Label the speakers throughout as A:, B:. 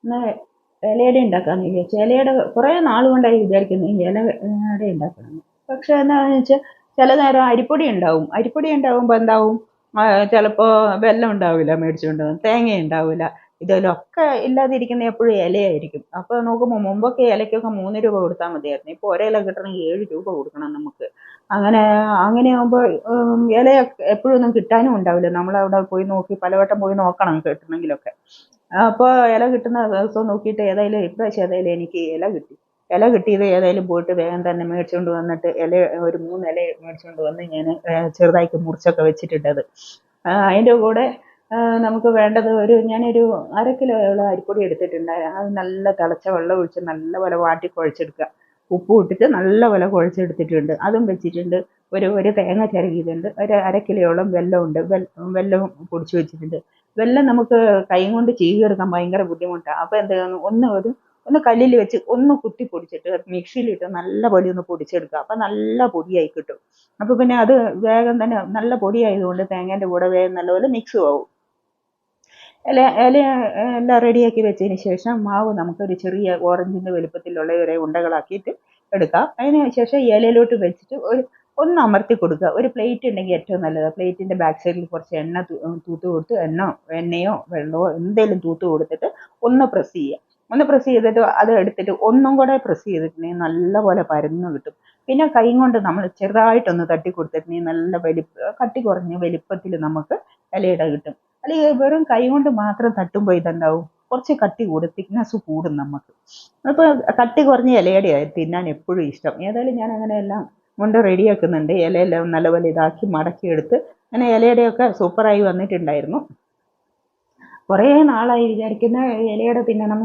A: എന്നാൽ ഇലയട ഉണ്ടാക്കാമെന്ന് വിചാരിച്ചു. ഇലയട കുറേ നാൾ കൊണ്ടായി വിചാരിക്കുന്നു ഈ ഇലയട ഉണ്ടാക്കണം. പക്ഷെ എന്താണെന്ന് വെച്ചാൽ ചില നേരം അരിപ്പൊടി ഉണ്ടാവും. അരിപ്പൊടി ഉണ്ടാവുമ്പോൾ എന്താവും, ചിലപ്പോൾ വെല്ലം ഉണ്ടാവില്ല, മേടിച്ചുകൊണ്ട് വന്ന് തേങ്ങ ഉണ്ടാവില്ല. ഇതിലൊക്കെ ഇല്ലാതിരിക്കുന്ന എപ്പോഴും ഇലയായിരിക്കും. അപ്പോൾ നോക്കുമ്പോൾ മുമ്പൊക്കെ ഇലയ്ക്കൊക്കെ 3 രൂപ കൊടുത്താൽ മതിയായിരുന്നു. ഇപ്പോൾ ഒരില കിട്ടണമെങ്കിൽ 7 രൂപ കൊടുക്കണം നമുക്ക്. അങ്ങനെ അങ്ങനെയാകുമ്പോൾ ഇല എപ്പോഴൊന്നും കിട്ടാനും ഉണ്ടാവില്ല. നമ്മളവിടെ പോയി നോക്കി പലവട്ടം പോയി നോക്കണം കിട്ടണമെങ്കിലൊക്കെ. അപ്പോൾ ഇല കിട്ടുന്ന ദിവസം നോക്കിയിട്ട് ഏതായാലും ഇപ്രാവശ്യം ഏതായാലും എനിക്ക് ഇല കിട്ടി. ഇല കിട്ടിയത് ഏതായാലും പോയിട്ട് വേഗം തന്നെ മേടിച്ചുകൊണ്ട് വന്നിട്ട് ഒരു 3 ഇല മേടിച്ചുകൊണ്ട് വന്ന് ഞാൻ ചെറുതായിട്ട് മുറിച്ചൊക്കെ വെച്ചിട്ടുണ്ട്. അതിൻ്റെ കൂടെ നമുക്ക് വേണ്ടത് ഞാനൊരു 1/2 കിലോയോളം അരിപ്പൊടി എടുത്തിട്ടുണ്ട്. അത് നല്ല തിളച്ച വെള്ളം ഒഴിച്ച് നല്ലപോലെ വാട്ടി കുഴച്ചെടുക്കുക. ഉപ്പും ഇട്ടിട്ട് നല്ലപോലെ കുഴച്ചെടുത്തിട്ടുണ്ട്. അതും വെച്ചിട്ടുണ്ട്. ഒരു തേങ്ങ ചിരകിയതുണ്ട്. ഒരു 1/2 കിലോയോളം വെല്ലമുണ്ട്. വെല്ലം പൊടിച്ച് വെച്ചിട്ടുണ്ട്. വെല്ലം നമുക്ക് കൈ കൊണ്ട് ചീകിയെടുക്കാൻ ഭയങ്കര ബുദ്ധിമുട്ടാണ്. അപ്പോൾ എന്ത് ചെയ്യുന്നു, ഒന്ന് കല്ലിൽ വെച്ച് ഒന്ന് കുത്തി പൊടിച്ചിട്ട് മിക്സിയിലിട്ട് നല്ലപോലെ ഒന്ന് പൊടിച്ചെടുക്കുക. അപ്പം നല്ല പൊടിയായി കിട്ടും. അപ്പോൾ പിന്നെ അത് വേഗം തന്നെ നല്ല പൊടിയായതുകൊണ്ട് തേങ്ങേൻ്റെ കൂടെ വേഗം നല്ലപോലെ മിക്സും ആവും. ഇല എല്ലാം റെഡിയാക്കി വെച്ചതിന് ശേഷം മാവ് നമുക്കൊരു ചെറിയ ഓറഞ്ചിൻ്റെ വലുപ്പത്തിലുള്ള ഒരു ഉണ്ടകളാക്കിയിട്ട് എടുക്കാം. അതിന് ശേഷം ഇലയിലോട്ട് വെച്ചിട്ട് ഒന്ന് അമർത്തി കൊടുക്കുക. ഒരു പ്ലേറ്റ് ഉണ്ടെങ്കിൽ ഏറ്റവും നല്ലത്. പ്ലേറ്റിൻ്റെ ബാക്ക് സൈഡിൽ കുറച്ച് എണ്ണ തൂത്ത് കൊടുത്ത് എണ്ണയോ വെള്ളമോ എന്തെങ്കിലും തൂത്ത് കൊടുത്തിട്ട് ഒന്ന് പ്രസ് ചെയ്യുക. ഒന്ന് പ്രസ് ചെയ്തിട്ട് അത് എടുത്തിട്ട് ഒന്നും കൂടെ പ്രസ് ചെയ്തിട്ടുണ്ടെങ്കിൽ നല്ലപോലെ പരന്ന് കിട്ടും. പിന്നെ കൈ കൊണ്ട് നമ്മൾ ചെറുതായിട്ടൊന്ന് തട്ടി കൊടുത്തിട്ടുണ്ടെങ്കിൽ നല്ല കട്ടി കുറഞ്ഞ വലിപ്പത്തിൽ നമുക്ക് ഇലയിട കിട്ടും. അല്ലെങ്കിൽ വെറും കൈ കൊണ്ട് മാത്രം തട്ടുമ്പോൾ ഇതുണ്ടാവും, കുറച്ച് കട്ടി കൂടും, തിക്നെസ് കൂടും നമുക്ക്. അപ്പോൾ കട്ടി കുറഞ്ഞ ഇലയടയാണ് തിന്നാൻ എപ്പോഴും ഇഷ്ടം. ഏതായാലും ഞാൻ അങ്ങനെ എല്ലാം കൊണ്ട് റെഡിയാക്കുന്നുണ്ട്. ഇലയെല്ലാം നല്ലപോലെ ഇതാക്കി മടക്കിയെടുത്ത് അങ്ങനെ ഇലയടയൊക്കെ സൂപ്പറായി വന്നിട്ടുണ്ടായിരുന്നു. കുറേ നാളായി വിചാരിക്കുന്ന ഇലയട തിന്നണം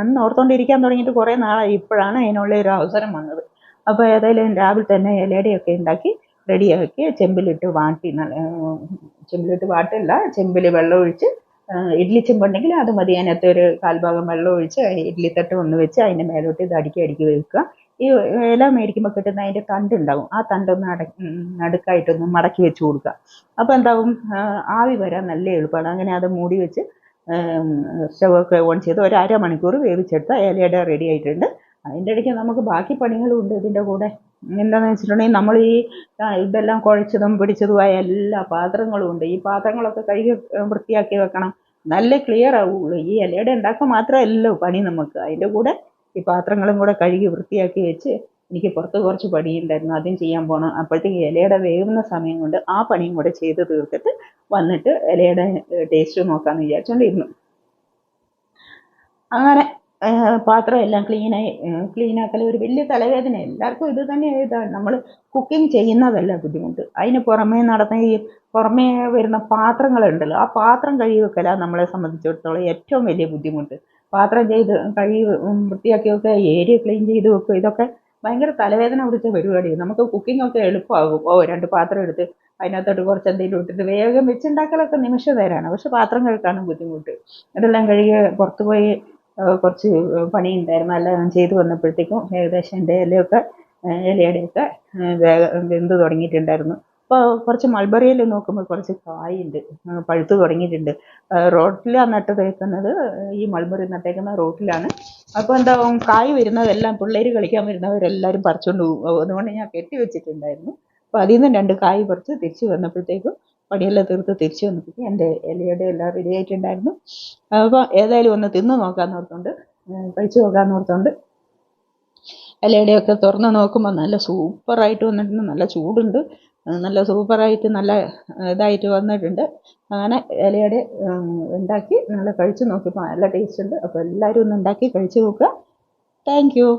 A: എന്ന് ഓർത്തുകൊണ്ടിരിക്കാൻ തുടങ്ങിയിട്ട് കുറേ നാളായി. ഇപ്പോഴാണ് അതിനുള്ള ഒരു അവസരം വന്നത്. അപ്പോൾ ഏതായാലും രാവിലെ തന്നെ ഇലയടയൊക്കെ ഉണ്ടാക്കി റെഡിയാക്കി ചെമ്പിലിട്ട് വാട്ടില്ല, ചെമ്പിൽ വെള്ളം ഒഴിച്ച്, ഇഡ്ഡലി ചെമ്പുണ്ടെങ്കിൽ അത് മതി. അതിനകത്ത് ഒരു 1/4 ഭാഗം വെള്ളം ഒഴിച്ച് ഇഡ്ഡലി തട്ട് ഒന്ന് വെച്ച് അതിൻ്റെ മേലോട്ട് ഇത് അടുക്കി വെക്കുക. ഈ ഇല മേടിക്കുമ്പോൾ കിട്ടുന്ന അതിൻ്റെ തണ്ടുണ്ടാവും, ആ തണ്ടൊന്ന് നടുക്കായിട്ടൊന്ന് മടക്കി വെച്ച് കൊടുക്കുക. അപ്പോൾ എന്താവും, ആവി വരാൻ നല്ല എളുപ്പമാണ്. അങ്ങനെ അത് മൂടി വെച്ച് സ്റ്റവൊക്കെ ഓൺ ചെയ്ത് ഒരു 1/2 മണിക്കൂർ വേവിച്ചെടുത്താൽ ഇലയട റെഡി ആയിട്ടുണ്ട്. അതിൻ്റെ ഇടയ്ക്ക് നമുക്ക് ബാക്കി പണികളും ഉണ്ട് ഇതിൻ്റെ കൂടെ. എന്താണെന്ന് വെച്ചിട്ടുണ്ടെങ്കിൽ നമ്മൾ ഇതെല്ലാം കുഴച്ചതും പിടിച്ചതുമായ എല്ലാ പാത്രങ്ങളും ഉണ്ട്. ഈ പാത്രങ്ങളൊക്കെ കഴുകി വൃത്തിയാക്കി വെക്കണം, നല്ല ക്ലിയർ ആവുള്ളൂ. ഈ ഇലയട ഉണ്ടാക്കാൻ മാത്രമല്ലോ പണി നമുക്ക്. അതിൻ്റെ കൂടെ ഈ പാത്രങ്ങളും കൂടെ കഴുകി വൃത്തിയാക്കി വെച്ച് എനിക്ക് പുറത്ത് കുറച്ച് പണിയുണ്ടായിരുന്നു, അതും ചെയ്യാൻ പോകണം. അപ്പോഴത്തേക്ക് ഇലയുടെ വേവുന്ന സമയം കൊണ്ട് ആ പണിയും കൂടെ ചെയ്ത് തീർത്തിട്ട് വന്നിട്ട് ഇലയുടെ ടേസ്റ്റ് നോക്കാമെന്ന് വിചാരിച്ചുകൊണ്ടിരുന്നു. അങ്ങനെ പാത്രം എല്ലാം ക്ലീനാക്കൽ ഒരു വലിയ തലവേദന. എല്ലാവർക്കും ഇത് തന്നെ. ഇതാണ് നമ്മൾ കുക്കിംഗ് ചെയ്യുന്നതല്ല ബുദ്ധിമുട്ട്, അതിന് പുറമേ വരുന്ന പാത്രങ്ങളുണ്ടല്ലോ, ആ പാത്രം കഴുകി വെക്കലാണ് നമ്മളെ സംബന്ധിച്ചിടത്തോളം ഏറ്റവും വലിയ ബുദ്ധിമുട്ട്. പാത്രം കഴുകി വൃത്തിയാക്കി വെക്കുക, ഏരിയ ക്ലീൻ ചെയ്ത് വെക്കുക, ഇതൊക്കെ ഭയങ്കര തലവേദന പിടിച്ച പരിപാടിയാണ്. നമുക്ക് കുക്കിംഗ് ഒക്കെ എളുപ്പമാകും. 2 പാത്രം എടുത്ത് അതിനകത്തോട്ട് കുറച്ച് എന്തെങ്കിലും ഇട്ടിട്ട് വേഗം വെച്ചുണ്ടാക്കലൊക്കെ നിമിഷ നേരമാണ്. പക്ഷെ പാത്രം കഴുകാനും ബുദ്ധിമുട്ട്. ഇതെല്ലാം കഴുകി പുറത്ത് പോയി കുറച്ച് പണിയുണ്ടായിരുന്നു. എല്ലാം ഞാൻ ചെയ്ത് വന്നപ്പോഴത്തേക്കും ഏകദേശം എൻ്റെ ഇലയുടെയൊക്കെ വെന്ത് തുടങ്ങിയിട്ടുണ്ടായിരുന്നു. അപ്പോൾ കുറച്ച് മൾബറിയിൽ നോക്കുമ്പോൾ കുറച്ച് കായുണ്ട്, പഴുത്ത് തുടങ്ങിയിട്ടുണ്ട്. റോട്ടിലാണ് നട്ടേക്കുന്നത്, ഈ മൾബറി നട്ടേക്കുന്ന റോട്ടിലാണ്. അപ്പോൾ എന്താവും, കായ് വരുന്നതെല്ലാം പിള്ളേർ കളിക്കാൻ വരുന്നവരെല്ലാവരും പറിച്ചുകൊണ്ട് പോകും. അതുകൊണ്ട് ഞാൻ കെട്ടി വെച്ചിട്ടുണ്ടായിരുന്നു. അപ്പോൾ അതിൽ നിന്ന് 2 കായ് പറിച്ച് തിരിച്ച് വന്നപ്പോഴത്തേക്കും പണിയെല്ലാം തീർത്ത് തിരിച്ച് വന്നപ്പോഴത്തേക്കും എൻ്റെ ഇലയുടെ എല്ലാം റെഡി ആയിട്ടുണ്ടായിരുന്നു. അപ്പോൾ ഏതായാലും ഒന്ന് തിന്ന് നോക്കാമെന്ന് ഓർത്തുകൊണ്ട്, കഴിച്ച് നോക്കാമെന്ന് ഓർത്തുകൊണ്ട് ഇലയുടെയൊക്കെ തുറന്ന് നോക്കുമ്പോൾ നല്ല സൂപ്പറായിട്ട് വന്നിട്ടുണ്ട്. നല്ല ചൂടുണ്ട്, നല്ല സൂപ്പറായിട്ട് നല്ല ഇതായിട്ട് വന്നിട്ടുണ്ട്. അങ്ങനെ ഇലയുടെ ഉണ്ടാക്കി നല്ല കഴിച്ച് നോക്കിയപ്പോൾ നല്ല ടേസ്റ്റ് ഉണ്ട്. അപ്പോൾ എല്ലാവരും ഒന്ന് ഉണ്ടാക്കി കഴിച്ച് നോക്കുക. Thank you.